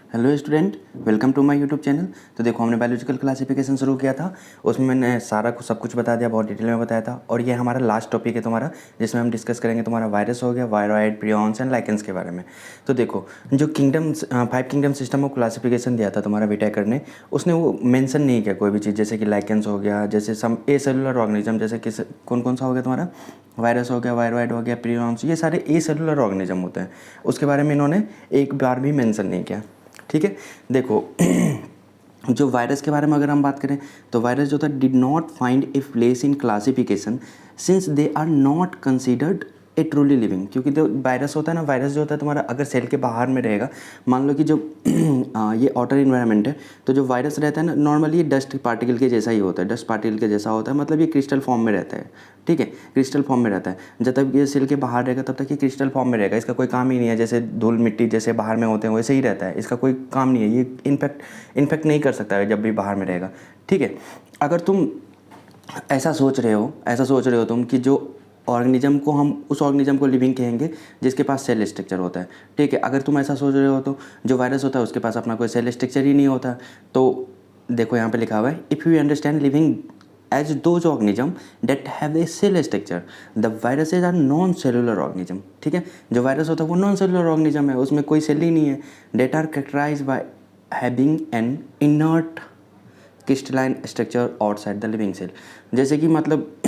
Hello student, welcome to my YouTube channel. तो देखो, हमने बायोलॉजिकल क्लासिफिकेशन शुरू किया था, उसमें मैंने सारा कुछ सब कुछ बता दिया, बहुत डिटेल में बताया था। और ये हमारा लास्ट टॉपिक है तुम्हारा, जिसमें हम डिस्कस करेंगे तुम्हारा वायरस हो गया, वायरॉइड, प्रियॉन्स एंड लाइकेंस के बारे में। तो देखो, जो kingdoms 5 kingdom system of classification दिया था तुम्हारा विटेकर ने, उसने वो मेंशन नहीं किया कोई भी चीज़, जैसे कि लाइकेंस हो गया, जैसे सम ए सेलुलर ऑर्गेनिज्म, जैसे किस कौन कौन सा हो गया तुम्हारा, वायरस हो गया, वायरॉइड हो गया, प्रियॉन्स, ये सारे ए सेलुलर ऑर्गेनिज्म होते हैं। उसके बारे में इन्होंने एक बार भी मेंशन नहीं किया। ठीक है, देखो जो वायरस के बारे में अगर हम बात करें, तो वायरस जो था did not find a place in classification since they are not considered a truly living. क्योंकि जो वायरस होता है ना, वायरस जो होता है तुम्हारा अगर सेल के बाहर में रहेगा, मान लो कि जो ये आउटर इन्वायरमेंट है, तो जो वायरस रहता है ना, नॉर्मली ये डस्ट पार्टिकल के जैसा ही होता है, डस्ट पार्टिकल के जैसा होता है, मतलब ये क्रिस्टल फॉर्म में रहता है। ठीक है, क्रिस्टल फॉर्म में रहता है। जब तक ये सेल के बाहर रहेगा तब तक ये क्रिस्टल फॉर्म में रहेगा, इसका कोई काम ही नहीं है। जैसे धूल मिट्टी जैसे बाहर में होते हैं वैसे ही रहता है, इसका कोई काम नहीं है। ये इन्फेक्ट नहीं कर सकता है जब भी बाहर में रहेगा। ठीक है, अगर तुम ऐसा सोच रहे हो तुम कि जो ऑर्गेनिज्म को हम उस ऑर्गेनिज्म को लिविंग कहेंगे जिसके पास सेल स्ट्रक्चर होता है। ठीक है, अगर तुम ऐसा सोच रहे हो तो जो वायरस होता है उसके पास अपना कोई सेल स्ट्रक्चर ही नहीं होता। तो देखो यहाँ पे लिखा हुआ है, if you understand living as those organism that have a cell structure, the viruses are non cellular organism। ठीक है, जो वायरस होता है वो नॉन सेलुलर ऑर्गेनिज्म है, उसमें कोई सेल ही नहीं है। that are characterized by having an inert crystalline structure outside the living cell. जैसे कि मतलब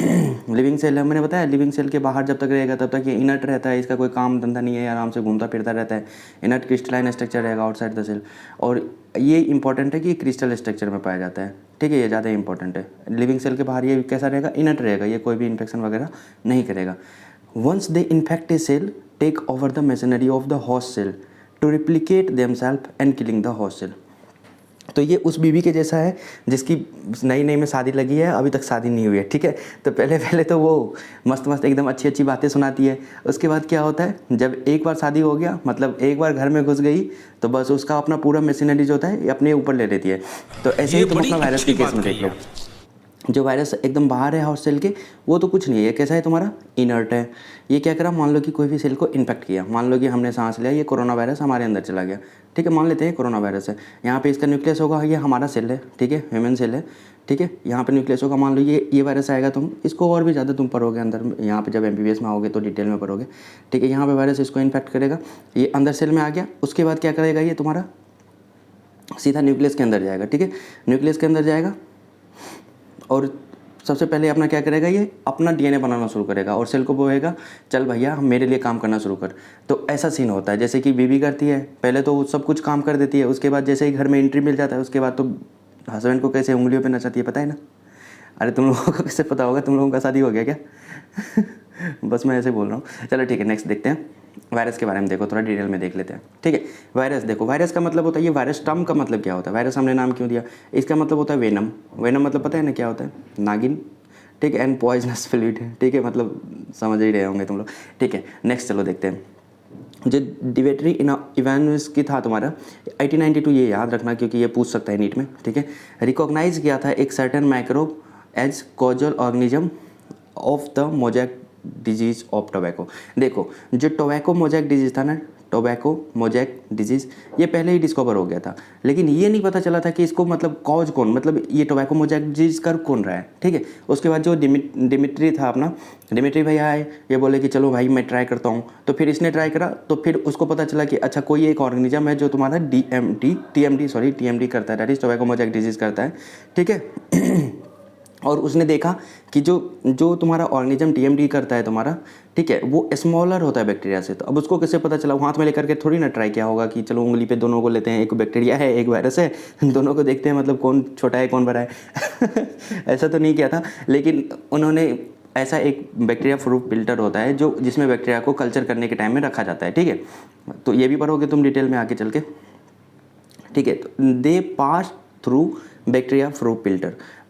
लिविंग सेल है, मैंने बताया लिविंग सेल के बाहर जब तक रहेगा तब तक ये इनर्ट रहता है, इसका कोई काम धंधा नहीं है, आराम से घूमता फिरता रहता है। इनर्ट क्रिस्टलाइन स्ट्रक्चर रहेगा आउटसाइड द सेल, और ये इंपॉर्टेंट है कि क्रिस्टल स्ट्रक्चर में पाया जाता है। ठीक है, ये ज़्यादा इंपॉर्टेंट है। लिविंग सेल के बाहर ये कैसा रहेगा, इनर्ट रहेगा, ये कोई भी इन्फेक्शन वगैरह नहीं करेगा। Once they infect a cell take over the machinery of the host cell to replicate themselves and killing the host cell. तो ये उस बीवी के जैसा है जिसकी नई नई में शादी लगी है, अभी तक शादी नहीं हुई है। ठीक है, तो पहले तो वो मस्त मस्त एकदम अच्छी अच्छी बातें सुनाती है। उसके बाद क्या होता है, जब एक बार शादी हो गया, मतलब एक बार घर में घुस गई, तो बस उसका अपना पूरा मशीनरी जो होता है ये अपने ऊपर ले लेती है। तो ऐसे ही तुम अपना वायरस के केस में देख लो। जो वायरस एकदम बाहर है हाउस सेल के, वो तो कुछ नहीं है, कैसा है तुम्हारा, इनर्ट है। ये क्या करा, मान लो कि कोई भी सेल को इन्फेक्ट किया, मान लो कि हमने सांस लिया, ये कोरोना वायरस हमारे अंदर चला गया। ठीक है, मान लेते हैं कोरोना वायरस है, यहाँ पे इसका न्यूक्लियस होगा, ये हमारा सेल है। ठीक है, ह्यूमन सेल है। ठीक है, यहाँ पे न्यूक्लियस होगा, मान लो ये वायरस आएगा, तुम इसको और भी ज़्यादा तुम पढ़ोगे अंदर, यहाँ पे जब MBBS में आओगे तो डिटेल में पढ़ोगे। ठीक है, यहाँ पे वायरस इसको इन्फेक्ट करेगा, ये अंदर सेल में आ गया, उसके बाद क्या करेगा, ये तुम्हारा सीधा न्यूक्लियस के अंदर जाएगा। ठीक है, न्यूक्लियस के अंदर जाएगा और सबसे पहले अपना क्या करेगा, ये अपना DNA बनाना शुरू करेगा और सेल को बोलेगा चल भैया हम मेरे लिए काम करना शुरू कर। तो ऐसा सीन होता है, जैसे कि बीवी करती है, पहले तो वो सब कुछ काम कर देती है, उसके बाद जैसे ही घर में एंट्री मिल जाता है, उसके बाद तो हस्बैंड को कैसे उंगलियों पे नचाती है, पता है ना। अरे तुम लोगों को कैसे पता होगा, तुम लोगों का शादी हो गया क्या बस मैं ऐसे बोल रहा हूँ। चलो ठीक है, नेक्स्ट देखते हैं वायरस के बारे में। देखो थोड़ा डिटेल में देख लेते हैं। ठीक है, वायरस देखो, वायरस का मतलब होता है, ये वायरस टर्म का मतलब क्या होता है, वायरस हमने नाम क्यों दिया, इसका मतलब होता है वेनम। वेनम मतलब पता है ना क्या होता है, नागिन। ठीक है, एंड पॉइजनस फ्लूइड। ठीक है, मतलब समझ ही रहे होंगे तुम लोग। ठीक है, नेक्स्ट चलो देखते हैं। जो डिवेटरी इवानुस की था तुम्हारा 1892, ये याद रखना क्योंकि ये पूछ सकता है नीट में। ठीक है, रिकॉग्नाइज किया था एक certain microbe as causal organism of the mosaic disease of tobacco. देखो जो टोबैको मोजैक डिजीज था ना, टोबैको मोजैक डिजीज़, ये पहले ही डिस्कवर हो गया था, लेकिन ये नहीं पता चला था कि इसको मतलब कॉज कौन, मतलब ये टोबैको मोजैक डिजीज कर कौन रहा है। ठीक है, उसके बाद जो डिमिट्री था अपना, डिमिट्री भैया आए, ये बोले कि चलो भाई मैं ट्राई करता हूँ। तो फिर इसने ट्राई करा, तो फिर उसको पता चला कि अच्छा कोई एक ऑर्गेनिज्म है जो तुम्हारा TMD करता है, that is tobacco mosaic disease करता है। ठीक है और उसने देखा कि जो तुम्हारा ऑर्गेनिज्म TMD करता है तुम्हारा, ठीक है, वो स्मॉलर होता है बैक्टीरिया से। तो अब उसको कैसे पता चला, हाथ में लेकर के थोड़ी ना ट्राई किया होगा कि चलो उंगली पे दोनों को लेते हैं, एक बैक्टीरिया है एक वायरस है, दोनों को देखते हैं मतलब कौन छोटा है कौन बड़ा है ऐसा तो नहीं किया था, लेकिन उन्होंने ऐसा एक बैक्टीरिया प्रूफ फिल्टर होता है जो जिसमें बैक्टीरिया को कल्चर करने के टाइम में रखा जाता है। ठीक है, तो ये भी पढ़ोगे तुम डिटेल में आगे चल के। ठीक है, तो they pass through bacteria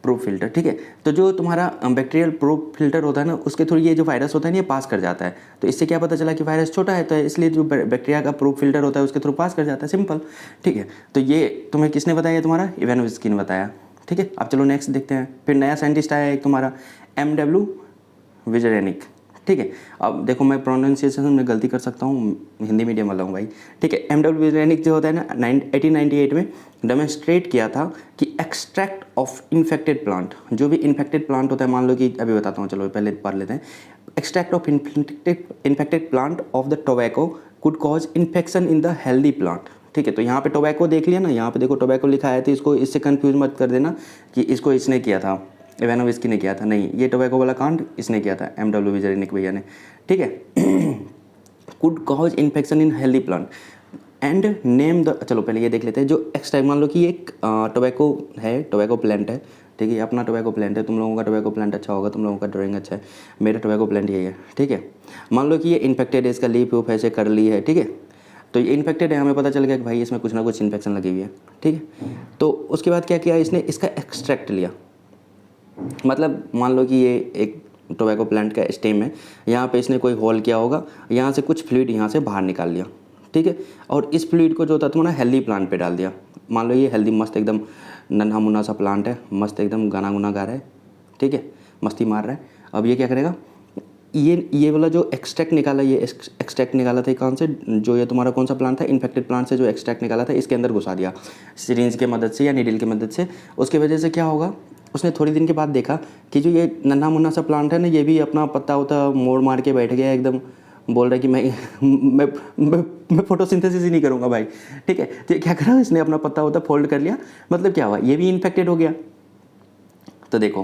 proof filter. ठीक है, तो जो तुम्हारा बैक्टीरियल प्रूफ फिल्टर होता है ना, उसके थ्रू ये जो वायरस होता है ना ये पास कर जाता है। तो इससे क्या पता चला कि वायरस छोटा है, तो इसलिए जो बैक्टीरिया का प्रूफ फिल्टर होता है उसके थ्रू पास कर जाता है, सिंपल। ठीक है, तो ये तुम्हें किसने बताया, तुम्हारा इवानोव्स्की ने बताया। ठीक है, अब चलो नेक्स्ट देखते हैं। फिर नया साइंटिस्ट आया एक तुम्हारा MW विजरेनिक। ठीक ठीक है। अब देखो मैं प्रोनाउंसिएशन में गलती कर सकता हूँ, हिंदी मीडियम वाला हूँ भाई, ठीक है। एम.डब्ल्यू. विजरेनिक जो होता है ना 1898 में डेमोन्स्ट्रेट किया था कि एक्सट्रैक्ट ऑफ इन्फेक्टेड प्लांट, जो भी इन्फेक्टेड प्लांट होता है, मान लो कि अभी बताता हूँ, चलो पहले पढ़ लेते हैं। Extract of infected plant of the tobacco could cause infection in the healthy plant, ठीक है। तो यहाँ पे टोबैको देख लिया ना, यहाँ पे देखो टोबैको लिखा है, तो इसको इससे कंफ्यूज मत कर देना कि इसको इसने किया था, इवानोविस्की ने किया था, नहीं, ये टोबैको वाला कांड इसने किया था, एम.डब्ल्यू. विजरेनिक भैया ने, ठीक है। Could cause infection in healthy plant and name the, चलो पहले ये देख लेते हैं। जो एक्सट्रैक्ट, मान लो कि एक टोबैको है, टोबैको प्लांट है, ठीक है, अपना टोबैको प्लांट है, तुम लोगों का टोबैको प्लांट अच्छा होगा, तुम लोगों का ड्राइंग अच्छा है, मेरा टोबैको प्लांट यही है, ठीक है। मान लो कि ये इन्फेक्टेड है, इसका लीफ वूफ ऐसे कर ली है, ठीक है। तो ये इन्फेक्टेड है, हमें पता चल गया कि भाई इसमें कुछ ना कुछ इन्फेक्शन लगी हुई है, ठीक है। तो उसके बाद क्या किया इसने, इसका एक्सट्रैक्ट लिया, मतलब मान लो कि ये एक टोबैको प्लांट का स्टेम है, यहाँ पे इसने कोई होल किया होगा, यहाँ से कुछ फ्लूइड यहाँ से बाहर निकाल लिया, ठीक है। और इस फ्लूइड को जो होता है तुम्हारा हेल्दी प्लांट पे डाल दिया। मान लो ये हेल्दी मस्त एकदम नन्हा मुन्ना सा प्लांट है, मस्त एकदम गाना गुना गा रहा है, ठीक है, मस्ती मार रहा है। अब ये क्या करेगा, ये वाला जो एक्सट्रैक्ट निकाला, ये एक्सट्रैक्ट निकाला था कौन से, जो ये तुम्हारा कौन सा प्लांट था, इन्फेक्टेड प्लांट से जो एक्सट्रैक्ट निकाला था, इसके अंदर घुसा दिया सिरिंज के मदद से या नीडल की मदद से। उसकी वजह से क्या होगा, उसने थोड़ी दिन के बाद देखा कि जो ये नन्हा मुन्ना सा प्लांट है ना, ये भी अपना पत्ता वत्ता मोड़ मार के बैठ गया, एकदम बोल रहा है कि मैं फोटोसिंथेसिस ही नहीं करूँगा भाई, ठीक है। तो क्या करा, इसने अपना पत्ता वत्ता फोल्ड कर लिया, मतलब क्या हुआ, ये भी इन्फेक्टेड हो गया। तो देखो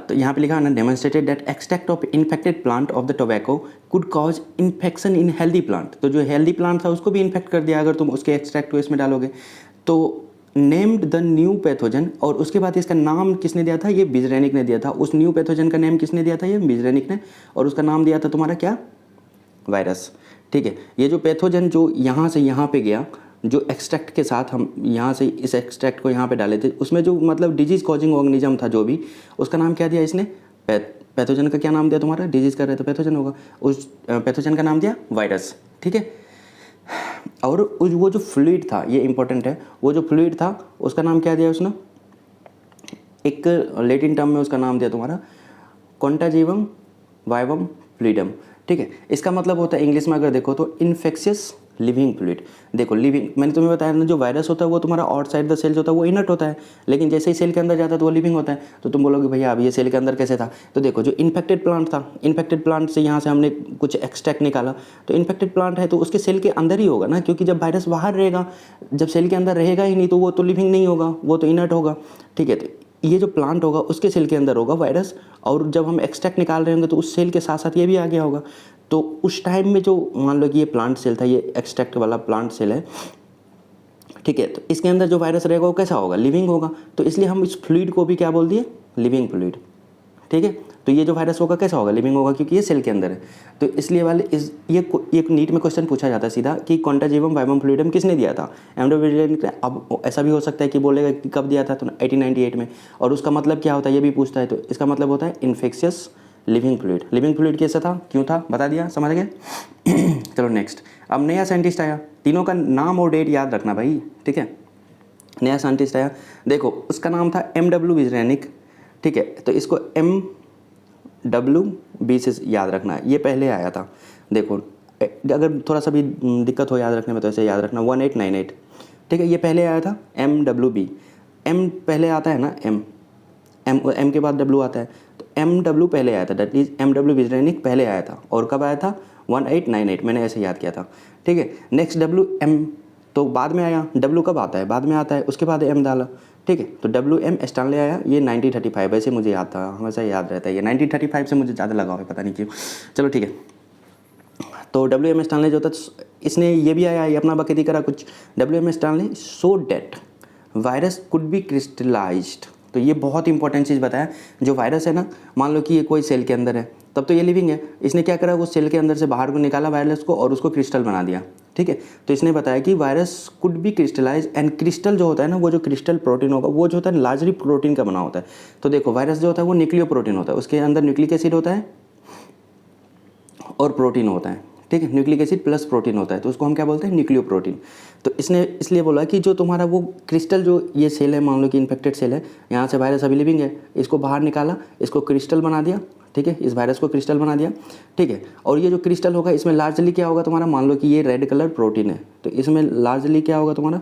तो यहाँ पे लिखा है ना, demonstrated that extract of infected plant of the tobacco could cause infection in healthy plant. तो जो हेल्दी प्लांट था उसको भी इन्फेक्ट कर दिया अगर तुम उसके एक्सट्रैक्ट को इसमें डालोगे। तो नेम्ड द न्यू पैथोजन, और उसके बाद इसका नाम किसने दिया था, ये विजरेनिक ने दिया था। उस न्यू पैथोजन का नेम किसने दिया था, ये विजरेनिक ने, और उसका नाम दिया था तुम्हारा क्या, वायरस, ठीक है। ये जो पैथोजन जो यहाँ से यहाँ पे गया, जो एक्सट्रैक्ट के साथ हम यहाँ से इस एक्सट्रैक्ट को यहाँ पे डाले थे, उसमें जो मतलब डिजीज़ कॉजिंग ऑर्गेनिज्म था जो भी, उसका नाम क्या दिया इसने, पैथोजन का क्या नाम दिया तुम्हारा, डिजीज़ कर रहे तो पैथोजन होगा, उस पैथोजन का नाम दिया वायरस, ठीक है। और वो जो फ्लूइड था, ये इंपॉर्टेंट है, वो जो फ्लूइड था उसका नाम क्या दिया उसने, एक लैटिन टर्म में उसका नाम दिया तुम्हारा कॉन्टाजीवम वाइवम फ्लूइडम, ठीक है। इसका मतलब होता है इंग्लिश में अगर देखो तो इन्फेक्शियस लिविंग फ्लूइड। देखो लिविंग, मैंने तुम्हें बताया ना, जो वायरस होता है वो तुम्हारा आउटसाइड द सेल्स होता है, वो इनर्ट होता है, लेकिन जैसे ही सेल के अंदर जाता है तो वो लिविंग होता है। तो तुम बोलोगे भैया अब ये सेल के अंदर कैसे था, तो देखो जो इन्फेक्टेड प्लांट था, इन्फेक्टेड प्लांट से यहाँ से हमने कुछ एक्सट्रैक्ट निकाला, तो इन्फेक्टेड प्लांट है तो उसके सेल के अंदर ही होगा ना, क्योंकि जब वायरस बाहर रहेगा, जब सेल के अंदर रहेगा ही नहीं तो वो तो लिविंग नहीं होगा, वो तो इनर्ट होगा, ठीक है। तो ये जो प्लांट होगा उसके सेल के अंदर होगा वायरस, और जब हम एक्सट्रैक्ट निकाल रहे होंगे तो उस सेल के साथ साथ ये भी आ गया होगा। तो उस टाइम में जो मान लो कि ये प्लांट सेल था, ये एक्सट्रैक्ट वाला प्लांट सेल है, ठीक है, तो इसके अंदर जो वायरस रहेगा वो कैसा होगा, लिविंग होगा। तो इसलिए हम इस फ्लूइड को भी क्या बोल दिए, लिविंग फ्लूइड, ठीक है। तो ये जो वायरस होगा कैसा होगा, लिविंग होगा, क्योंकि ये सेल के अंदर है। तो इसलिए वाले ये नीट में क्वेश्चन पूछा जाता है सीधा कि कॉन्टाजीवम वाइवम फ्लूइडम किसने दिया था, एम.डब्ल्यू. अब ऐसा भी हो सकता है कि बोलेगा कि कब दिया था, तो 1898 में, और उसका मतलब क्या होता है ये भी पूछता है। तो इसका मतलब होता है infectious living fluid. Living fluid कैसा था, क्यों था, बता दिया, समझ गए। चलो नेक्स्ट, अब नया साइंटिस्ट आया, तीनों का नाम और डेट याद रखना भाई, ठीक है। नया साइंटिस्ट आया, देखो उसका नाम था एम.डब्ल्यू. विजरेनिक, ठीक है। तो इसको M.W.B. से याद रखना है, ये पहले आया था। देखो अगर थोड़ा सा भी दिक्कत हो याद रखने में तो ऐसे याद रखना 1898, ठीक है, ये पहले आया था M.W.B. M पहले आता है ना, M के बाद W आता है, तो M.W. पहले आया था, दैट इज M.W. विजरेनिक पहले आया था। और कब आया था, 1898, मैंने ऐसे याद किया था, ठीक है। Next W.M. तो बाद में आया, W कब आता है, बाद में आता है, उसके बाद M डाला, ठीक है। तो W.M. स्टानले आया, ये 1935, वैसे मुझे याद था, हमेशा याद रहता है ये 1935 से मुझे ज़्यादा लगा है, पता नहीं क्यों। चलो ठीक है, तो W.M. स्टानले जो था इसने ये भी आया, ये अपना बकैती करा कुछ। W.M. स्टानले show that virus could be crystallised. तो ये बहुत इंपॉर्टेंट चीज़ बताया, जो वायरस है ना, मान लो कि ये कोई सेल के अंदर है, तब तो ये लिविंग है, इसने क्या करा, वो सेल के अंदर से बाहर को निकाला वायरस को और उसको क्रिस्टल बना दिया, ठीक है। तो इसने बताया कि virus could be crystallise, and crystal जो होता है ना, वो जो क्रिस्टल प्रोटीन होगा वो जो होता है लार्जली प्रोटीन का बना होता है। तो देखो वायरस जो होता है वो न्यूक्लियो प्रोटीन होता है, उसके अंदर न्यूक्लिक एसिड होता है और प्रोटीन होता है, ठीक है, न्यूक्लिक एसिड प्लस प्रोटीन होता है तो उसको हम क्या बोलते हैं, न्यूक्लियोप्रोटीन। तो इसने इसलिए बोला कि जो तुम्हारा वो क्रिस्टल, जो ये सेल है, मान लो कि इन्फेक्टेड सेल है, यहाँ से वायरस अभी लिविंग है, इसको बाहर निकाला, इसको क्रिस्टल बना दिया, ठीक है, इस वायरस को क्रिस्टल बना दिया, ठीक है। और ये जो क्रिस्टल होगा इसमें लार्जली क्या होगा तुम्हारा, मान लो कि ये रेड कलर प्रोटीन है, तो इसमें लार्जली क्या होगा तुम्हारा,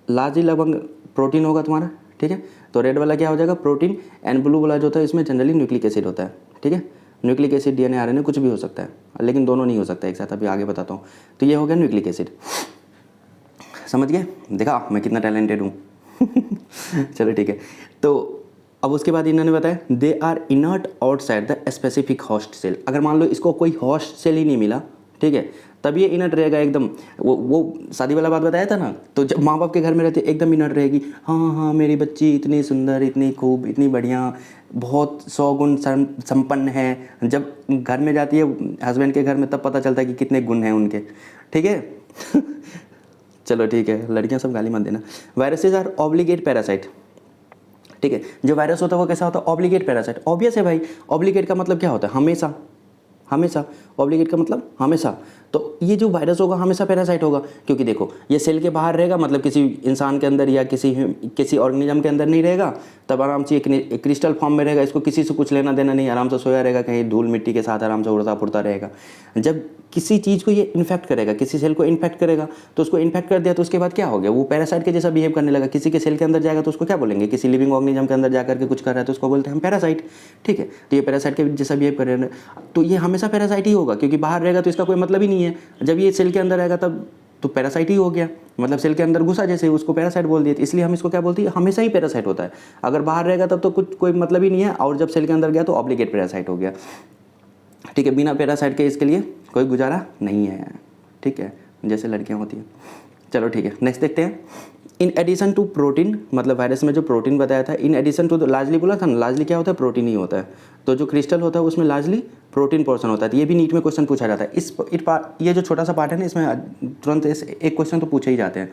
लार्जली लगभग प्रोटीन होगा तुम्हारा, ठीक है। तो रेड वाला क्या हो जाएगा, प्रोटीन, एंड ब्लू वाला जो होता है इसमें जनरली न्यूक्लिक एसिड होता है, ठीक है। न्यूक्लिक एसिड, डीएनए, आरएनए कुछ भी हो सकता है, लेकिन दोनों नहीं हो सकता एक साथ, अभी आगे बताता हूँ। तो ये हो गया न्यूक्लिक एसिड, समझ गए, देखा मैं कितना टैलेंटेड हूँ। चलो ठीक है। तो अब उसके बाद इन्होंने बताया they are inert outside the specific host cell. अगर मान लो इसको कोई होस्ट सेल ही नहीं मिला, ठीक है, तब ये इनर्ट रहेगा एकदम। वो शादी वाला बात बताया था ना, तो जब माँ बाप के घर में रहते एकदम इनर्ट रहेगी, हाँ हाँ मेरी बच्ची इतनी सुंदर, इतनी खूब, इतनी बढ़िया, बहुत 100 गुण संपन्न है। जब घर में जाती है हस्बैंड के घर में तब पता चलता है कि कितने गुण हैं उनके, ठीक है। चलो ठीक है, लड़कियां सब गाली मत देना। वायरसेज आर ऑब्लिगेट पैरासाइट, ठीक है। जो वायरस होता है वो कैसा होता है, ऑब्लिगेट पैरासाइट। ऑब्वियस है भाई, ऑब्लिगेट का मतलब क्या होता है, हमेशा, हमेशा। ऑब्लिगेट का मतलब हमेशा। तो ये जो वायरस होगा हमेशा पैरासाइट होगा, क्योंकि देखो ये सेल के बाहर रहेगा, मतलब किसी इंसान के अंदर या किसी ऑर्गेनिज्म के अंदर नहीं रहेगा, तब आराम से एक क्रिस्टल फॉर्म में रहेगा, इसको किसी से कुछ लेना देना नहीं, आराम से सोया रहेगा, कहीं धूल मिट्टी के साथ आराम से उड़ता फुड़ता रहेगा। जब किसी चीज़ को ये इन्फेक्ट करेगा, किसी सेल को इन्फेक्ट करेगा, तो उसको इन्फेक्ट कर दिया तो उसके बाद क्या हो गया, वो पैरासाइट के जैसा बिहेव करने लगा। किसी के सेल के अंदर जाएगा तो उसको क्या बोलेंगे, किसी लिविंग ऑर्गेनिज्म के अंदर जाकर के कुछ कर रहा है तो उसको बोलते हैं हम पैरासाइट, ठीक है। तो ये पैरासाइट के जैसा बिहेव कर रहे हैं, तो ये हमेशा पैरासाइट ही होगा, क्योंकि बाहर रहेगा तो इसका कोई मतलब ही नहीं है। जब ये सेल के अंदर आएगा तब तो पैरासाइट ही हो गया, मतलब सेल के अंदर घुसा जैसे, उसको पैरासाइट बोल दिया। इसलिए हम इसको क्या बोलते हैं, हमेशा ही पैरासाइट होता है। अगर बाहर रहेगा तब तो कुछ कोई मतलब ही नहीं है, और जब सेल के अंदर गया तो ऑब्लिगेट पैरासाइट हो गया, ठीक है। बिना पैरासाइट के इसके लिए कोई गुजारा नहीं है, ठीक है, जैसे लड़कियां होती हैं। चलो ठीक है, नेक्स्ट देखते हैं। इन एडिशन टू प्रोटीन, मतलब वायरस में जो प्रोटीन बताया था, इन एडिशन टू, लार्जली बोला था ना, लार्जली क्या होता है, प्रोटीन ही होता है। तो जो क्रिस्टल होता है उसमें लार्जली प्रोटीन पोर्शन होता है। तो ये भी नीट में क्वेश्चन पूछा जाता है। ये जो छोटा सा पार्ट है ना, इसमें तुरंत एक क्वेश्चन तो पूछे ही जाते हैं,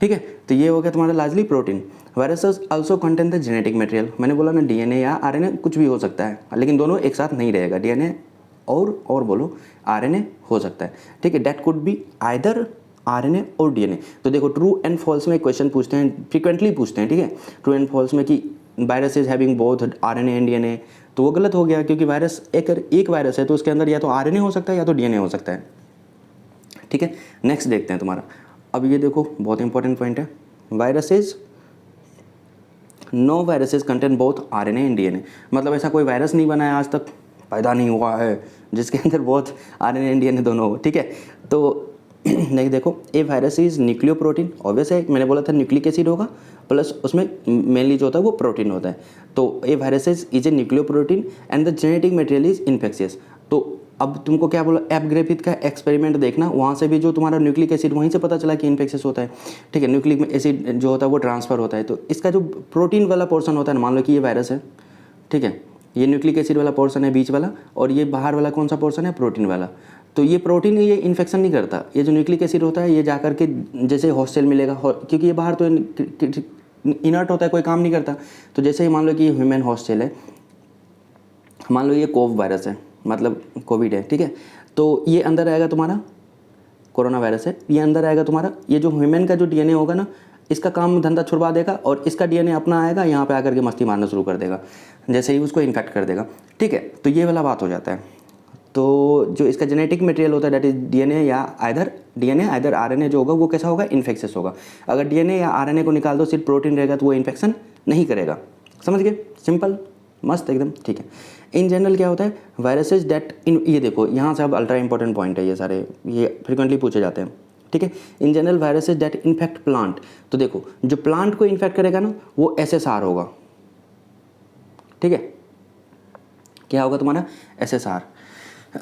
ठीक है। तो ये हो गया तुम्हारा largely protein. Viruses also contain the genetic material. मैंने बोला ना, डीएनए या आरएनए कुछ भी हो सकता है, लेकिन दोनों एक साथ नहीं रहेगा। डीएनए और बोलो आरएनए हो सकता है, ठीक है। That could be either RNA और डीएनए। तो देखो ट्रू एंड फॉल्स में क्वेश्चन पूछते हैं, फ्रीक्वेंटली पूछते हैं, ठीक है। ट्रू एंड फॉल्स में कि virus is having both RNA and DNA, तो वो गलत हो गया, क्योंकि वायरस एक वायरस है तो उसके अंदर या तो आरएनए हो सकता है या तो डीएनए हो सकता है, ठीक है। नेक्स्ट देखते हैं तुम्हारा। अब ये देखो बहुत इंपॉर्टेंट पॉइंट है, viruses, no viruses contain both RNA and DNA. मतलब ऐसा कोई वायरस नहीं बना है आज तक, पैदा नहीं हुआ है जिसके अंदर बहुत आरएनए एंड डीएनए दोनों हो, ठीक है। तो नहीं देखो, a virus is nucleoprotein, obvious है, मैंने बोला था न्यूक्लिक एसिड होगा प्लस उसमें मेनली जो होता है वो प्रोटीन होता है। तो a virus is a nucleoprotein and the genetic material is infectious. तो अब तुमको क्या बोला, एप ग्रिफिथ का एक्सपेरिमेंट देखना, वहाँ से भी जो तुम्हारा न्यूक्लिक एसिड वहीं से पता चला कि इन्फेक्शियस होता है, ठीक है। न्यूक्लिक एसिड जो होता है वो ट्रांसफर होता है। तो इसका जो प्रोटीन वाला पोर्शन होता है, मान लो कि ये वायरस है, ठीक है, ये न्यूक्लिक एसिड वाला पोर्शन है बीच वाला, और ये बाहर वाला कौन सा पोर्शन है, प्रोटीन वाला। तो ये प्रोटीन ये इन्फेक्शन नहीं करता, ये जो न्यूक्लिक एसिड होता है ये जाकर के जैसे हॉस्टल मिलेगा, क्योंकि ये बाहर तो इनर्ट होता है, कोई काम नहीं करता। तो जैसे ही मान लो कि ह्यूमन हॉस्टल है, मान लो ये कोव वायरस है, मतलब कोविड है, ठीक है। तो ये अंदर आएगा तुम्हारा, कोरोना वायरस है, ये अंदर आएगा तुम्हारा, ये जो ह्यूमन का जो डीएनए होगा ना, इसका काम धंधा छुड़वा देगा, और इसका डीएनए अपना आएगा यहाँ पे आकर के मस्ती मारना शुरू कर देगा, जैसे ही उसको इन्फेक्ट कर देगा, ठीक है। तो ये वाला बात हो जाता है। तो जो इसका जेनेटिक मटेरियल होता है दैट इज डीएनए या आइदर आरएनए जो होगा वो कैसा होगा, इन्फेक्शियस होगा। अगर डीएनए या आरएनए को निकाल दो, सिर्फ प्रोटीन रहेगा तो वो इन्फेक्शन नहीं करेगा। समझ गए, सिंपल मस्त एकदम, ठीक है। इन जनरल क्या होता है, वायरसेज दैट इन, ये देखो यहाँ से अब अल्ट्रा इंपॉर्टेंट पॉइंट है, ये सारे ये फ्रिक्वेंटली पूछे जाते हैं, ठीक है। In general viruses that infect plant. तो देखो जो प्लांट को इन्फेक्ट करेगा ना वो एसएसआर होगा, ठीक है। क्या होगा तुम्हारा, एसएसआर।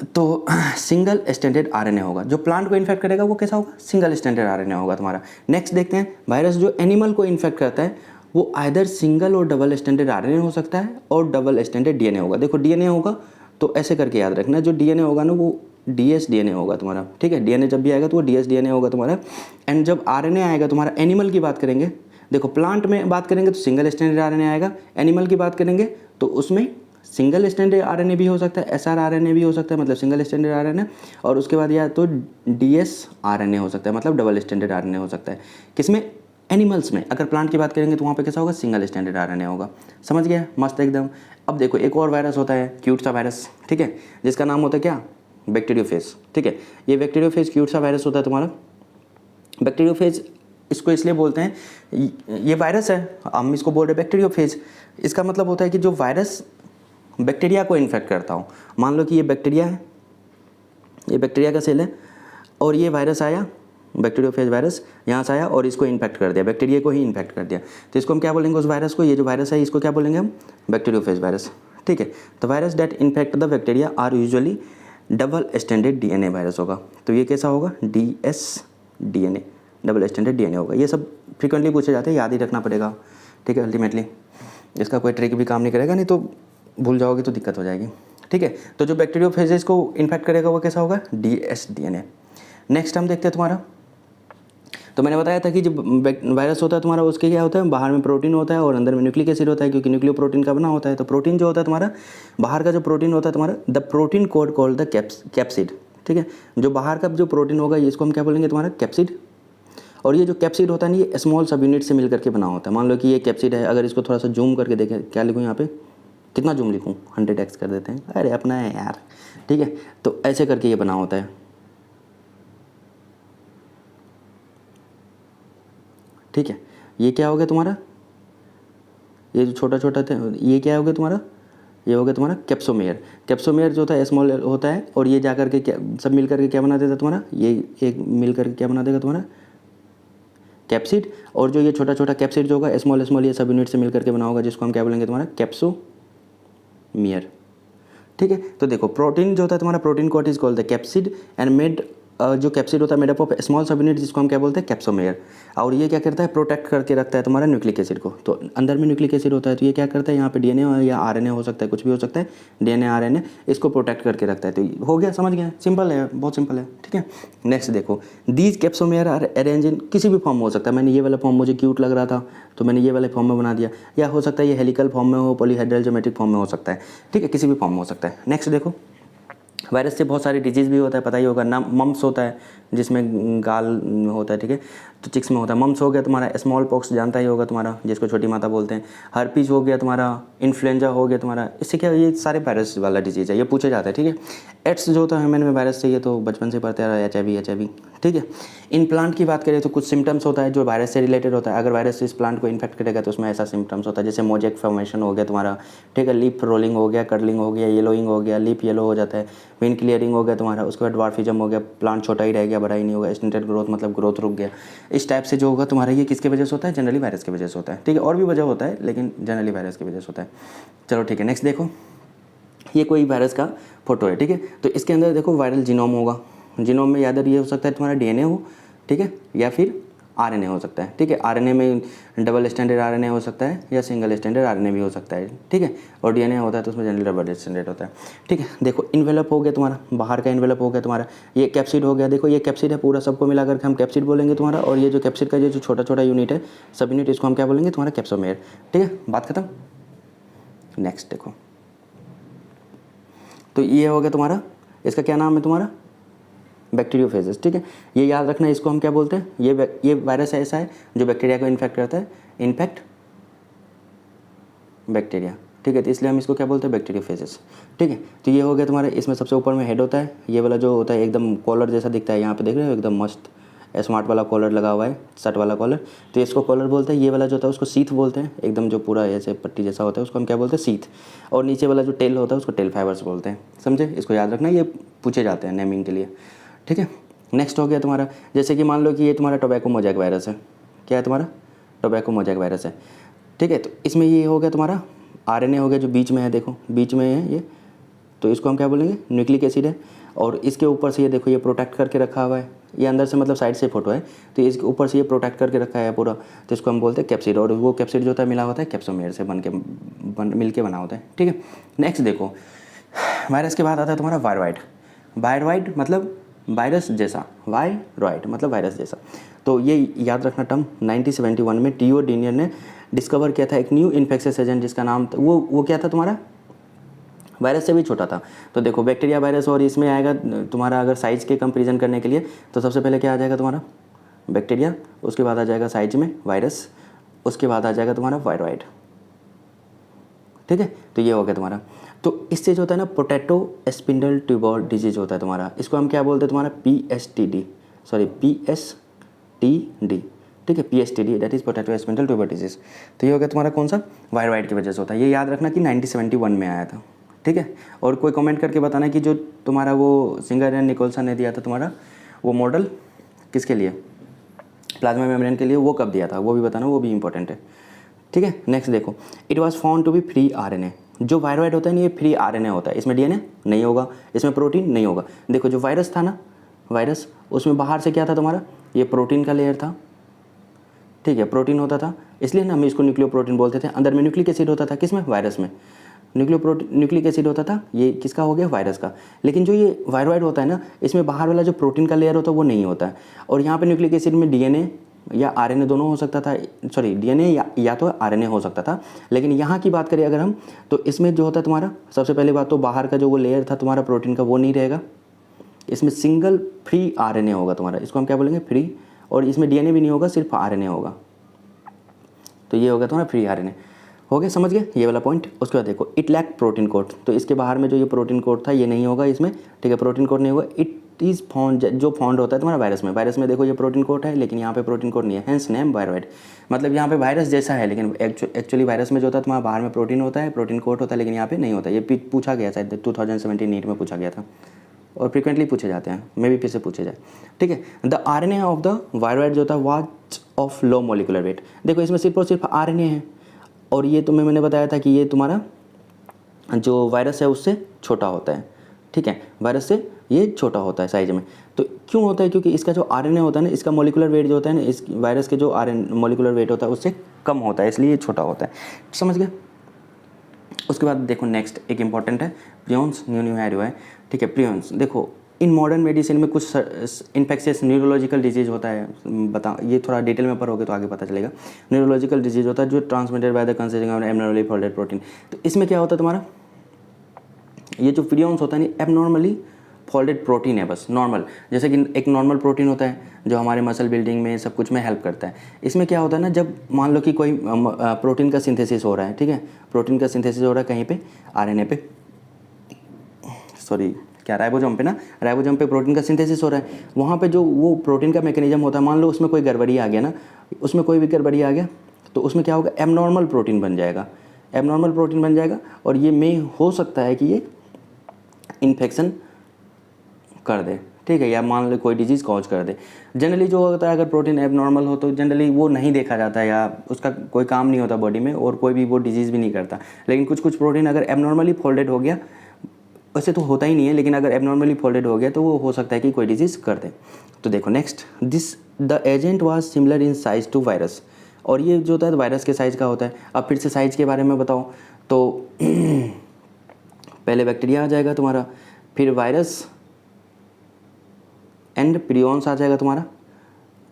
तो सिंगल स्टैंडर्ड आरएनए होगा। जो प्लांट को इन्फेक्ट करेगा वो कैसा होगा, सिंगल स्टैंडर्ड आरएनए होगा तुम्हारा। नेक्स्ट देखते हैं, वायरस जो एनिमल को इन्फेक्ट करता है वो आइदर सिंगल और डबल स्टैंडर्ड आरएनए हो सकता है, और डबल स्टैंडर्ड डीएनए होगा। देखो डीएनए होगा तो ऐसे करके याद रखना, जो डीएनए होगा ना वो डीएस डीएनए होगा तुम्हारा, ठीक है। डीएनए जब भी आएगा तो वो डीएस डीएनए होगा तुम्हारा। एंड जब आरएनए आएगा तुम्हारा, एनिमल की बात करेंगे, देखो प्लांट में बात करेंगे तो सिंगल स्टैंडर्ड आरएनए आएगा, एनिमल की बात करेंगे तो उसमें सिंगल स्टैंडर्ड आरएनए भी हो सकता है, एसआर आरएनए भी हो सकता है मतलब सिंगल स्टैंडर्ड आरएनए, और उसके बाद या तो डीएस आरएनए हो सकता है मतलब डबल स्टैंडर्ड आरएनए हो सकता है। किसमें? एनिमल्स में। अगर प्लांट की बात करेंगे तो वहाँ पे कैसा होगा? सिंगल स्टैंडर्ड आरएनए होगा। समझ गया? मस्त एकदम। अब देखो एक और वायरस होता है, क्यूट सा वायरस, ठीक है, जिसका नाम होता है क्या? बैक्टीरियोफेज, ठीक है। ये बैक्टीरियोफेज क्यूट सा वायरस होता है तुम्हारा। बैक्टीरियोफेज इसको इसलिए बोलते हैं, ये वायरस है, हम इसको बोल रहे हैं बैक्टीरियोफेज। इसका मतलब होता है कि जो वायरस बैक्टीरिया को इन्फेक्ट करता हो। मान लो कि ये बैक्टीरिया है, ये बैक्टीरिया का सेल है, और ये वायरस आया, बैक्टीरियोफेज वायरस यहाँ से आया और इसको इन्फेक्ट कर दिया, बैक्टीरिया को ही इन्फेक्ट कर दिया, तो इसको हम क्या बोलेंगे? उस वायरस को, ये जो वायरस है इसको क्या बोलेंगे हम? बैक्टीरियोफेज वायरस, ठीक है। तो virus that infect the bacteria are usually double standard DNA virus होगा। तो ये कैसा होगा? डीएसडीएनए, डबल स्टैंडर्ड डीएनए होगा। ये सब फ्रिक्वेंटली पूछे जाते हैं, याद ही रखना पड़ेगा, ठीक है। अल्टीमेटली इसका कोई ट्रिक भी काम नहीं करेगा, नहीं तो भूल जाओगे तो दिक्कत हो जाएगी, ठीक है। तो जो बैक्टीरियोफेजेस को इन्फेक्ट करेगा वो कैसा होगा? डीएसडीएनए। नेक्स्ट हम देखते हैं तुम्हारा, तो मैंने बताया था कि जो वायरस होता है तुम्हारा उसके क्या होता है? बाहर में प्रोटीन होता है और अंदर में न्यूक्लिक एसिड होता है, क्योंकि न्यूक्लियो प्रोटीन का बना होता है। तो प्रोटीन जो होता है तुम्हारा, बाहर का जो प्रोटीन होता है तुम्हारा, the protein code called the capsid, ठीक है। जो बाहर का जो प्रोटीन होगा इसको हम क्या बोलेंगे? तुम्हारा कैप्सिड। और ये जो कैप्सिड होता है ना, ये स्मॉल सब यूनिट से मिल करके बना होता है। मान लो कि ये कैप्सिड है, अगर इसको थोड़ा सा जूम करके देखें, क्या लिखूँ यहाँ पे? कितना जूम लिखूँ? 100x कर देते हैं, अरे अपना है यार, ठीक है। तो ऐसे करके ये बना होता है, ठीक है। ये क्या हो गया तुम्हारा? ये जो छोटा छोटा थे, ये क्या हो गया तुम्हारा? ये हो गया तुम्हारा कैप्सोमेयर। कैप्सोमेयर जो होता है स्मॉल होता है, और ये जा करके क्या, सब मिल करके क्या बना देता है तुम्हारा? ये एक मिल करके क्या बना देगा तुम्हारा? कैप्सिड। और जो ये छोटा छोटा कैप्सिड जो होगा स्मॉल स्मॉल, ये सब यूनिट से मिल करके बना होगा, जिसको हम क्या बोलेंगे? तुम्हारा कैप्सोमियर, ठीक है। तो देखो प्रोटीन जो होता है तुम्हारा, protein coat is called the capsid and made, जो कैप्सिड होता है made up of small subunit, जिसको हम क्या बोलते हैं? कैप्सोमेयर। और ये क्या करता है? प्रोटेक्ट करके रखता है तुम्हारा न्यूक्लिक एसिड को। तो अंदर में न्यूक्लिक एसिड होता है, तो ये क्या करता है? यहाँ पे डीएनए या आरएनए हो सकता है, कुछ भी हो सकता है, डीएनए आरएनए, इसको प्रोटेक्ट करके रखता है। तो हो गया, समझ गया? सिंपल है, बहुत सिंपल है, ठीक है। नेक्स्ट देखो, these capsomere are arrange in, किसी भी फॉर्म में हो सकता है। मैंने ये वाला फॉर्म मुझे क्यूट लग रहा था तो मैंने ये वाले फॉर्म में बना दिया, या हो सकता है ये हेलिकल फॉर्म में हो, पॉलीहेड्रल ज्योमेट्रिक फॉर्म में हो सकता है, ठीक है, किसी भी फॉर्म में हो सकता है। नेक्स्ट देखो, वायरस से बहुत सारी डिजीज़ भी होता है, पता ही होगा ना। मम्स होता है जिसमें गाल होता है, ठीक है, तो चिक्स में होता है। मम्स हो गया तुम्हारा, स्मॉल पॉक्स जानता ही होगा तुम्हारा, जिसको छोटी माता बोलते हैं। हर्पीज हो गया तुम्हारा, इन्फ्लुएंजा हो गया तुम्हारा। इससे क्या, ये सारे वायरस वाला डिजीज़ है, ये पूछे जाता है, ठीक है। एड्स जो होता है ह्यूमन में वायरस से, ये तो बचपन से पढ़ते आ रहा है, HIV, ठीक है। इन प्लांट की बात करें तो कुछ सिम्टम्स होता है जो वायरस से रिलेटेड होता है। अगर वायरस इस प्लांट को इन्फेक्ट करेगा तो उसमें ऐसा सिम्टम्स होता है, जैसे मोजेक फॉर्मेशन हो गया तुम्हारा, ठीक है, लीफ रोलिंग हो गया, कर्लिंग हो गया, येलोइंग हो गया, लीफ येलो हो जाता है, विन क्लियरिंग हो गया तुम्हारा, उसके बाद ड्वार्फिज्म हो गया, प्लांट छोटा ही रह गया, बड़ा ही नहीं होगा, स्टंटेड ग्रोथ मतलब ग्रोथ रुक गया। इस टाइप से जो होगा तुम्हारा, ये किसके वजह से होता है? जनरली वायरस की वजह से होता है, ठीक है। और भी वजह होता है लेकिन जनरली वायरस की वजह से होता है। चलो ठीक है, नेक्स्ट देखो, ये कोई वायरस का फोटो है, ठीक है। तो इसके अंदर देखो वायरल जीनोम होगा। जीनोम में याद ये हो सकता है तुम्हारा डीएनए हो, ठीक है, या फिर आरएनए हो सकता है, ठीक है। आरएनए में डबल स्टैंडर्ड आरएनए हो सकता है या सिंगल स्टैंडर्ड आरएनए भी हो सकता है, ठीक है। और डीएनए होता है तो उसमें जनरली डबल स्टैंडर्ड होता है, ठीक है। देखो इन्वेलप हो गया तुम्हारा, बाहर का इन्वेलप हो गया तुम्हारा। ये कैप्सिड हो गया, देखो ये कैप्सिड है, पूरा सबको मिला करके हम कैप्सिड बोलेंगे तुम्हारा। और ये जो कैप्सिड का जो छोटा छोटा यूनिट है, सब यूनिट, इसको हम क्या बोलेंगे? तुम्हारा कैप्सोमेयर, ठीक है। बात खत्म। नेक्स्ट देखो, तो ये हो गया तुम्हारा, इसका क्या नाम है तुम्हारा? बैक्टीरियोफेजेस, ठीक है। ये याद रखना, इसको हम क्या बोलते हैं? ये वायरस ऐसा है जो बैक्टीरिया को इन्फेक्ट करता है, इन्फेक्ट बैक्टीरिया, ठीक है। तो इसलिए हम इसको क्या बोलते हैं? बैक्टीरियोफेजेस, ठीक है। तो ये हो गया तुम्हारे, इसमें सबसे ऊपर में हेड होता है, ये वाला जो होता है एकदम कॉलर जैसा दिखता है, यहाँ पे देख रहे हो एकदम मस्त स्मार्ट वाला कॉलर लगा हुआ है, शर्ट वाला कॉलर, तो इसको कॉलर बोलते हैं। ये वाला जो होता है उसको सीथ बोलते हैं, एकदम जो पूरा ऐसे पट्टी जैसा होता है उसको हम क्या बोलते हैं? सीथ। और नीचे वाला जो टेल होता है उसको टेल फाइबर्स बोलते हैं, समझे? इसको याद रखना, ये पूछे जाते हैं नेमिंग के लिए, ठीक है। नेक्स्ट हो गया तुम्हारा, जैसे कि मान लो कि ये तुम्हारा टोबैको मोज़ेक वायरस है। क्या है तुम्हारा? टोबैको मोज़ेक वायरस है, ठीक है। तो इसमें ये हो गया तुम्हारा आरएनए हो गया, जो बीच में है, देखो बीच में है ये, तो इसको हम क्या बोलेंगे? न्यूक्लिक एसिड है। और इसके ऊपर से ये देखो, ये प्रोटेक्ट करके रखा हुआ है, ये अंदर से मतलब साइड से फोटो है, तो इसके ऊपर से ये प्रोटेक्ट करके रखा है पूरा, तो इसको हम बोलते हैं कैप्सिड। और वो कैप्सिड जो होता है मिला होता है कैप्सोमेयर से मिल के बना होता है, ठीक है। नेक्स्ट देखो, वायरस के बाद आता है तुम्हारा वायरॉइड। वायरॉइड मतलब वायरस जैसा, वायरॉइड मतलब वायरस जैसा। तो ये याद रखना टर्म, 1971 में टीओ डीनियर ने डिस्कवर किया था एक न्यू इन्फेक्शियस एजेंट, जिसका नाम वो क्या था तुम्हारा? वायरस से भी छोटा था। तो देखो बैक्टीरिया, वायरस, और इसमें आएगा तुम्हारा अगर साइज़ के कंपेरिजन करने के लिए तो सबसे पहले क्या आ जाएगा तुम्हारा बैक्टीरिया, उसके बाद आ जाएगा साइज में वायरस, उसके बाद आ जाएगा तुम्हारा वायरॉइड। ठीक है, तो ये हो गया तुम्हारा। तो इससे जो होता है ना पोटैटो स्पिंडल ट्यूबर डिजीज होता है तुम्हारा, इसको हम क्या बोलते हैं तुम्हारा PSTD, ठीक है, PSTD that is potato spindle tuber disease. तो ये हो गया तुम्हारा कौन सा, वायरॉइड की वजह से होता है। ये याद रखना कि 1971 में आया था। ठीक है, और कोई कमेंट करके बताना कि जो तुम्हारा वो सिंगर एंड निकोलसन ने दिया था तुम्हारा वो मॉडल किसके लिए, प्लाज्मा मेम्ब्रेन के लिए, वो कब दिया था वो भी बताना, वो भी इंपॉर्टेंट है। ठीक है, नेक्स्ट देखो, it was found to be free RNA। जो वायरॉइड होता है ना ये फ्री RNA होता है, इसमें DNA नहीं होगा, इसमें प्रोटीन नहीं होगा। देखो जो वायरस था ना, वायरस उसमें बाहर से क्या था तुम्हारा, ये प्रोटीन का लेयर था। ठीक है, प्रोटीन होता था, इसलिए ना हम इसको न्यूक्लियोप्रोटीन बोलते थे। अंदर में न्यूक्लिक एसिड होता था, किसमें, वायरस में न्यूक्लिक एसिड होता था, ये किसका हो गया, वायरस का। लेकिन जो ये वायरॉइड होता है ना, इसमें बाहर वाला जो प्रोटीन का लेयर होता है वो नहीं होता है। और यहाँ पे न्यूक्लिक एसिड में DNA या RNA दोनों हो सकता था, सॉरी DNA या तो RNA हो सकता था। लेकिन यहाँ की बात करें अगर हम, तो इसमें जो होता है तुम्हारा, सबसे पहले बात तो बाहर का जो वो लेयर था तुम्हारा प्रोटीन का वो नहीं रहेगा, इसमें सिंगल फ्री RNA होगा तुम्हारा, इसको हम क्या बोलेंगे, फ्री। और इसमें DNA भी नहीं होगा, सिर्फ RNA होगा। तो ये होगा तुम्हारा फ्री RNA। हो गया, समझ गए ये वाला पॉइंट। उसके बाद देखो इट लैक प्रोटीन कोड, तो इसके बाहर में जो ये प्रोटीन कोड था ये नहीं होगा इसमें। ठीक है, प्रोटीन कोड नहीं होगा। इट इज़ फाउंड, जो फाउंड होता है तुम्हारा वायरस में, वायरस में देखो ये प्रोटीन कोड है लेकिन यहाँ पे प्रोटीन कोड नहीं है, हेंस नेम वायरॉइड। मतलब यहाँ पे वायरस जैसा है लेकिन एक्चुअली वायरस में जो होता है तुम्हारा बाहर में प्रोटीन होता है, प्रोटीन कोड होता है, लेकिन यहाँ पे नहीं होता। ये पूछा गया शायद 2017 नीट में पूछा गया था, और फ्रिक्वेंटली पूछे जाते हैं, मे भी फिर से पूछे जाए। ठीक है, the RNA of the viroid जो होता है was of low molecular weight. देखो इसमें सिर्फ और सिर्फ RNA है, और ये मैंने बताया था कि ये तुम्हारा जो वायरस है उससे छोटा होता है। ठीक है, वायरस से ये छोटा होता है साइज में। तो क्यों होता है, क्योंकि इसका जो RNA होता है ना, इसका मोलिकुलर वेट जो होता है ना, इस वायरस के जो मोलिकुलर वेट होता है उससे कम होता है, इसलिए ये छोटा होता है। समझ गए। उसके बाद देखो नेक्स्ट एक इंपॉर्टेंट है प्रियॉन्स, न्यू आया है। ठीक है, प्रियॉन्स देखो इन मॉडर्न मेडिसिन में कुछ इन्फेक्शियस न्यूरोलॉजिकल डिजीज़ होता है, बता ये थोड़ा डिटेल में पढ़ोगे तो आगे पता चलेगा। न्यूरोलॉजिकल डिजीज़ होता है जो transmitted by the consisting of abnormally folded protein. तो इसमें क्या होता है तुम्हारा, ये जो प्रियॉन्स होता है नहीं, एबनॉर्मली फोल्डेड प्रोटीन है बस, नॉर्मल, जैसे कि एक नॉर्मल प्रोटीन होता है जो हमारे मसल बिल्डिंग में सब कुछ में हेल्प करता है। इसमें क्या होता है ना, जब मान लो कि कोई प्रोटीन का सिंथेसिस हो रहा है, ठीक है, प्रोटीन का सिंथेसिस हो रहा है कहीं पे RNA पे, सॉरी क्या राइबोसोम पे ना, राइबोसोम पे प्रोटीन का सिंथेसिस हो रहा है। वहाँ पे जो वो प्रोटीन का मैकेनिज्म होता है, मान लो उसमें कोई गड़बड़ी आ गया ना, उसमें कोई भी गड़बड़ी आ गया तो उसमें क्या होगा, एबनॉर्मल प्रोटीन बन जाएगा, एबनॉर्मल प्रोटीन बन जाएगा। और ये में हो सकता है कि ये इन्फेक्शन कर दे, ठीक है, या मान लो कोई डिजीज़ कॉज कर दे। जनरली जो होता है अगर प्रोटीन एबनॉर्मल हो तो जनरली वो नहीं देखा जाता है, या उसका कोई काम नहीं होता बॉडी में, और कोई भी वो डिजीज़ भी नहीं करता। लेकिन कुछ कुछ प्रोटीन अगर एबनॉर्मली फोल्डेड हो गया, वैसे तो होता ही नहीं है, लेकिन अगर एबनॉर्मली फोल्डेड हो गया तो वो हो सकता है कि कोई डिजीज़ कर दे। तो देखो next, this the agent was similar in size to virus. और ये जो होता है वायरस के साइज़ का होता है। अब फिर से साइज़ के बारे में बताओ तो पहले बैक्टीरिया आ जाएगा तुम्हारा, फिर वायरस एंड प्रियॉन्स आ जाएगा तुम्हारा,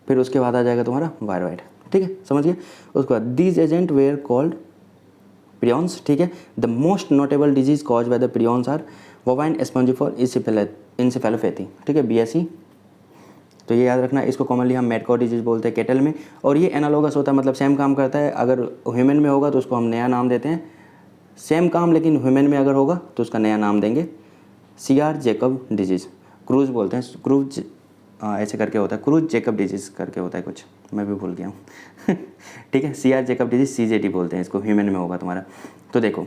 फिर उसके बाद आ जाएगा तुम्हारा वायरॉइड। ठीक है, समझ गए। उसके बाद these agent were called prions. ठीक है, the most notable disease cause by the prions are bovine spongiform encephalopathy. ठीक है, BSE। तो ये याद रखना, इसको कॉमनली हम मैड काउ डिजीज बोलते हैं कैटल में, और ये एनालोगस होता है, मतलब सेम काम करता है। अगर ह्यूमन में होगा तो उसको हम नया नाम देते हैं, सेम काम लेकिन ह्यूमन में अगर होगा तो उसका नया नाम देंगे CR जैकब डिजीज़, क्रूज बोलते हैं, क्रूज ऐसे करके होता है, क्रूज जैकब डिजीज़ करके होता है कुछ, मैं भी भूल गया हूँ। ठीक है, CR जैकब डिजीज़ CJD बोलते हैं इसको, ह्यूमन में होगा तुम्हारा। तो देखो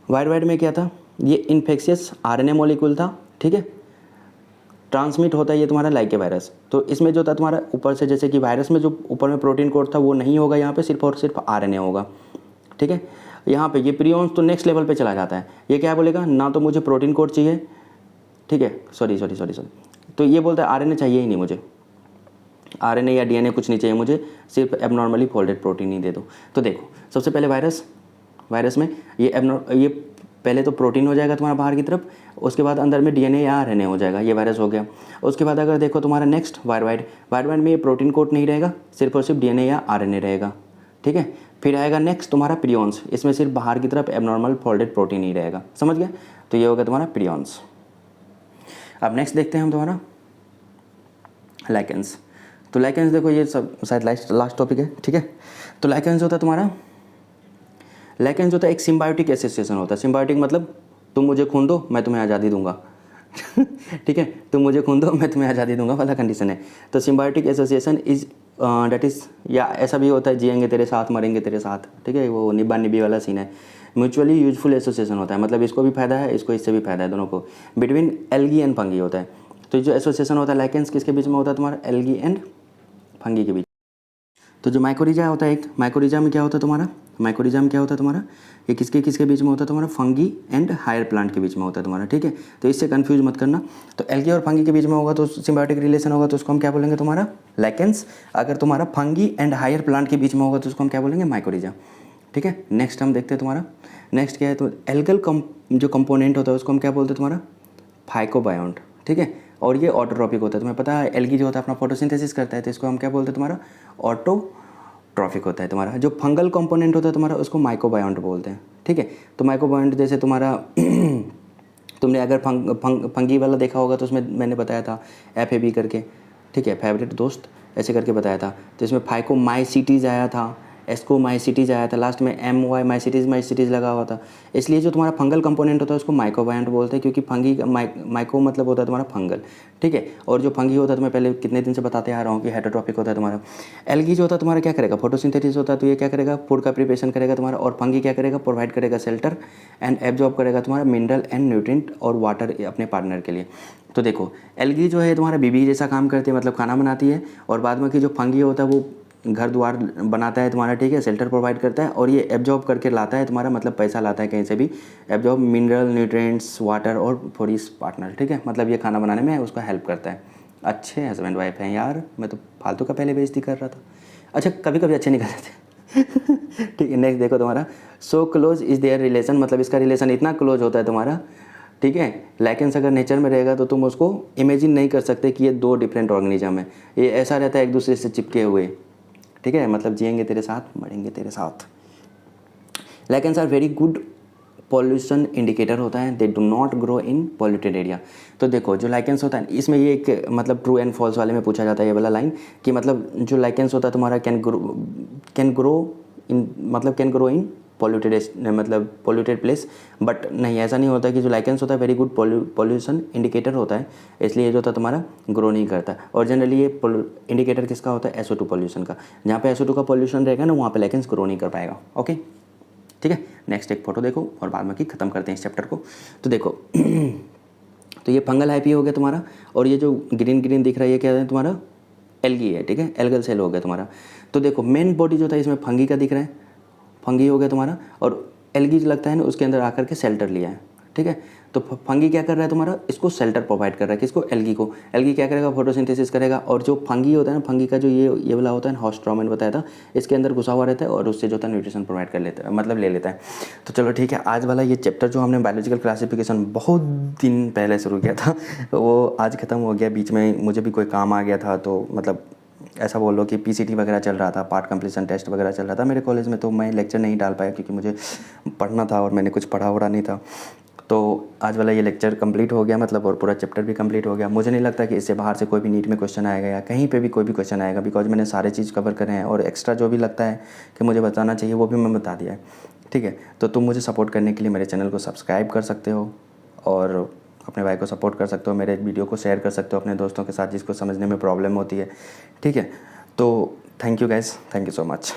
वायरॉइड में क्या था, ये इन्फेक्शियस RNA मॉलिक्यूल था। ठीक है, ट्रांसमिट होता है ये तुम्हारा लाइक ए वायरस। तो इसमें जो था तुम्हारा ऊपर से, जैसे कि वायरस में जो ऊपर में प्रोटीन कोड था वो नहीं होगा, यहाँ पे सिर्फ और सिर्फ RNA होगा। ठीक है, यहाँ पे ये प्रियॉन्स तो नेक्स्ट लेवल पे चला जाता है। ये क्या बोलेगा, ना तो मुझे प्रोटीन कोड चाहिए, ठीक है, सॉरी, तो ये बोलता है RNA चाहिए ही नहीं मुझे, RNA या DNA कुछ नहीं चाहिए मुझे, सिर्फ एबनॉर्मली फोल्डेड प्रोटीन ही दे दो। तो देखो सबसे पहले वायरस में ये पहले तो प्रोटीन हो जाएगा तुम्हारा बाहर की तरफ, उसके बाद अंदर में DNA या RNA हो जाएगा, ये वायरस हो गया। उसके बाद अगर देखो तुम्हारा नेक्स्ट वायरॉइड में ये प्रोटीन कोड नहीं रहेगा, सिर्फ और सिर्फ DNA या RNA रहेगा। ठीक है, फिर आएगा नेक्स्ट तुम्हारा प्रियॉन्स, इसमें सिर्फ बाहर की तरफ एबनॉर्मल फोल्डेड प्रोटीन ही रहेगा। समझ गए। तो ये हो गया तुम्हारा प्रियॉन्स। अब नेक्स्ट देखते हैं हम तुम्हारा लाइकेंस। तो लाइकेंस देखो ये सब शायद लास्ट टॉपिक है, ठीक है। तो लाइकेंस होता है तुम्हारा, लाइकेंस होता है एक सिम्बायोटिक एसोसिएशन होता है। सिम्बायोटिक मतलब तुम मुझे खून दो मैं तुम्हें आज़ादी दूंगा ठीक है, तुम मुझे खून दो मैं तुम्हें आज़ादी दूंगा वाला कंडीशन है। तो symbiotic association is that is, या ऐसा भी होता है जिएंगे तेरे साथ मरेंगे तेरे साथ, ठीक है, वो निब्बा निब्बी वाला सीन है। म्यूचुअली यूजफुल एसोसिएशन होता है, मतलब इसको भी फायदा है इसको इससे भी फायदा है, दोनों को। बिटवीन एल्गी एंड फंगी होता है। तो जो एसोसिएशन होता है लाइकेंस किसके बीच में होता है तुम्हारा, एल्गी एंड फंगी के बीच। तो जो माइकोरिजा होता है, एक माइकोरिजा में क्या होता है तुम्हारा, माइकोरिजा में क्या होता है तुम्हारा, ये किसके किसके बीच में होता है तुम्हारा, फंगी एंड हायर प्लांट के बीच में होता है तुम्हारा, ठीक है। तो इससे कंफ्यूज मत करना। तो एल्गी और फंगी के बीच में होगा तो सिम्बायोटिक रिलेशन होगा तो उसको हम क्या बोलेंगे तुम्हारा, लाइकेंस। अगर तुम्हारा फंगी एंड हायर प्लांट के बीच में होगा तो उसको हम क्या बोलेंगे, माइकोरिजा, ठीक है। नेक्स्ट हम देखते हैं तुम्हारा, नेक्स्ट क्या है, तो एल्गल जो कंपोनेंट होता है उसको हम क्या बोलते हैं तुम्हारा, फाइकोबायोंट, ठीक है। और ये ऑटोट्रॉपिक होता है, तुम्हें पता है एल्गी जो होता है अपना फोटोसिंथेसिस करता है, तो इसको हम क्या बोलते हैं तुम्हारा, ऑटोट्रॉफिक होता है तुम्हारा। जो फंगल कंपोनेंट होता है तुम्हारा उसको माइकोबायोंट बोलते हैं, ठीक है। तो माइकोबायोंट जैसे तुम्हारा तुमने अगर फंगी वाला देखा होगा तो उसमें मैंने बताया था FAB करके, ठीक है, फेवरेट दोस्त ऐसे करके बताया था। तो इसमें फाइकोमाइसिटीज आया था, एस्कोमाइसिटीज आया था, लास्ट में MY माइसिटीज लगा हुआ था। इसलिए जो तुम्हारा फंगल कंपोनेंट होता है उसको माइकोबायोंट बोलते हैं, क्योंकि फंगी माइको मतलब होता है तुम्हारा फंगल, ठीक है। और जो फंगी होता है तुम्हें पहले कितने दिन से बताते आ रहा हूँ कि हेटेरोट्रॉपिक होता है तुम्हारा। एल्गी जो होता है तुम्हारा क्या करेगा, फोटोसिंथेसिस होता है, तो ये क्या करेगा, फूड का प्रिपरेशन करेगा तुम्हारा। और फंगी क्या करेगा, प्रोवाइड करेगा शेल्टर एंड एब्जॉर्ब करेगा तुम्हारा मिनरल एंड न्यूट्रिएंट और वाटर अपने पार्टनर के लिए। तो देखो एल्गी जो है तुम्हारा बीबी जैसा काम करती है, मतलब खाना बनाती है। और बाद में कि जो फंगी होता है वो घर द्वार बनाता है तुम्हारा, ठीक है, शेल्टर प्रोवाइड करता है। और ये एब्जॉर्ब करके लाता है तुम्हारा, मतलब पैसा लाता है कहीं से भी, एब्जॉर्ब मिनरल न्यूट्रिएंट्स वाटर और फॉर हिज पार्टनर, ठीक है। मतलब ये खाना बनाने में उसका हेल्प करता है। अच्छे हस्बैंड वाइफ हैं यार, मैं तो फालतू का पहले बेइज्जती कर रहा था। अच्छा कभी कभी अच्छे निकल जाते ठीक है। नेक्स्ट देखो तुम्हारा, so close is there relation, मतलब इसका रिलेशन इतना क्लोज होता है तुम्हारा, ठीक है। लाइकेंस अगर नेचर में रहेगा तो तुम उसको इमेजिन नहीं कर सकते कि ये दो डिफरेंट ऑर्गेनिज्म है। ये ऐसा रहता है एक दूसरे से चिपके हुए, ठीक है, मतलब जिएंगे तेरे साथ मरेंगे तेरे साथ। Lichens are very good pollution indicator होता है, they do not grow in polluted area. तो देखो जो लाइकेंस होता है इसमें ये एक मतलब ट्रू एंड फॉल्स वाले में पूछा जाता है ये वाला लाइन, कि मतलब जो लाइकेंस होता है तुम्हारा कैन ग्रो इन पॉल्यूटेड, मतलब पॉल्यूटेड प्लेस। बट नहीं, ऐसा नहीं होता कि जो लाइकेंस होता है वेरी गुड पॉल्यूशन इंडिकेटर होता है, इसलिए ये जो होता है तुम्हारा ग्रो नहीं करता। और जनरली ये इंडिकेटर किसका होता है, SO2 पॉल्यूशन का। जहाँ पे SO2 का पॉल्यूशन रहेगा ना वहाँ पे लाइकेंस ग्रो नहीं कर पाएगा, ओके, ठीक है। नेक्स्ट एक फोटो देखो और बाद में कि ख़त्म करते हैं इस चैप्टर को। तो देखो तो ये फंगल हाइपी हो गया तुम्हारा, और ये जो ग्रीन ग्रीन दिख रहा है ये क्या है तुम्हारा, एल्गी है, ठीक है, एल्गल सेल हो गया तुम्हारा। तो देखो मेन बॉडी जो था इसमें फंगी का दिख रहा है, फंगी हो गया तुम्हारा, और एल्गी जो लगता है ना उसके अंदर आकर के शेल्टर लिया है, ठीक है। तो फंगी क्या कर रहा है तुम्हारा, इसको शेल्टर प्रोवाइड कर रहा है, किसको, एल्गी को। एल्गी क्या करेगा, फोटोसिंथेसिस करेगा। और जो फंगी होता है ना, फंगी का जो ये वाला होता है ना, हॉस्ट्रोमेन बताया था, इसके अंदर घुसा हुआ रहता है और उससे जो होता है न्यूट्रिशन प्रोवाइड कर लेता है, मतलब ले लेता है। तो चलो ठीक है, आज वाला ये चैप्टर जो हमने बायोलॉजिकल क्लासिफिकेशन बहुत दिन पहले शुरू किया था वो आज ख़त्म हो गया। बीच में मुझे भी कोई काम आ गया था, तो मतलब ऐसा बोल लो कि PCT वगैरह चल रहा था, पार्ट कंप्लीशन टेस्ट वगैरह चल रहा था मेरे कॉलेज में, तो मैं लेक्चर नहीं डाल पाया क्योंकि मुझे पढ़ना था और मैंने कुछ पढ़ा वढ़ा नहीं था। तो आज वाला ये लेक्चर कंप्लीट हो गया, मतलब और पूरा चैप्टर भी कंप्लीट हो गया। मुझे नहीं लगता कि इससे बाहर से कोई भी नीट में क्वेश्चन आएगा या कहीं पे भी कोई भी क्वेश्चन आएगा, बिकॉज मैंने सारे चीज़ कवर करे हैं और एक्स्ट्रा जो भी लगता है कि मुझे बताना चाहिए वो भी मैं बता दिया है, ठीक है। तो तुम मुझे सपोर्ट करने के लिए मेरे चैनल को सब्सक्राइब कर सकते हो और अपने भाई को सपोर्ट कर सकते हो, मेरे वीडियो को शेयर कर सकते हो अपने दोस्तों के साथ जिसको समझने में प्रॉब्लम होती है, ठीक है। तो thank you guys, thank you so much.